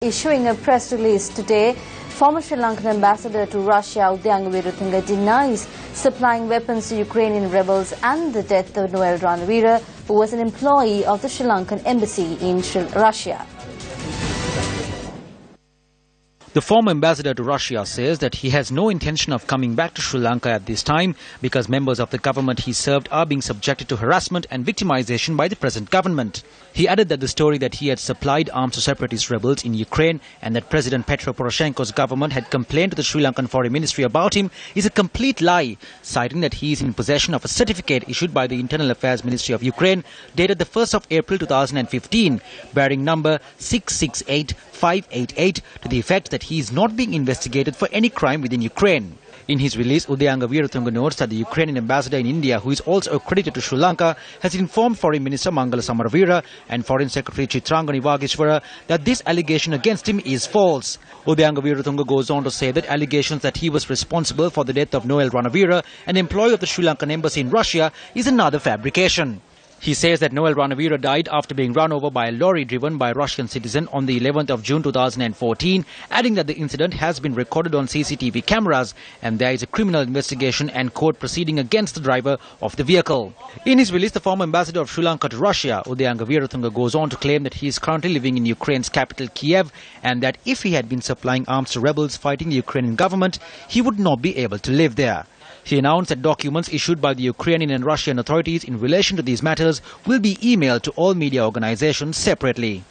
Issuing a press release today, former Sri Lankan ambassador to Russia, Udyangaweeratunga, denies supplying weapons to Ukrainian rebels and the death of Noel Ranavira, who was an employee of the Sri Lankan embassy in Russia. The former ambassador to Russia says that he has no intention of coming back to Sri Lanka at this time because members of the government he served are being subjected to harassment and victimization by the present government. He added that the story that he had supplied arms to separatist rebels in Ukraine and that President Petro Poroshenko's government had complained to the Sri Lankan Foreign Ministry about him is a complete lie, citing that he is in possession of a certificate issued by the Internal Affairs Ministry of Ukraine dated the 1st of April 2015, bearing number 668588 to the effect that he is not being investigated for any crime within Ukraine. In his release, Udyangaweeratunga notes that the Ukrainian ambassador in India, who is also accredited to Sri Lanka, has informed Foreign Minister Mangala Samaravira and Foreign Secretary Chitrangani Wageshwara that this allegation against him is false. Udyangaweeratunga goes on to say that allegations that he was responsible for the death of Noel Ranavira, an employee of the Sri Lankan embassy in Russia, is another fabrication. He says that Noel Ranavira died after being run over by a lorry driven by a Russian citizen on the 11th of June 2014, adding that the incident has been recorded on CCTV cameras and there is a criminal investigation and court proceeding against the driver of the vehicle. In his release, the former ambassador of Sri Lanka to Russia, Udyangaweeratunga, goes on to claim that he is currently living in Ukraine's capital Kiev and that if he had been supplying arms to rebels fighting the Ukrainian government, he would not be able to live there. He announced that documents issued by the Ukrainian and Russian authorities in relation to these matters will be emailed to all media organizations separately.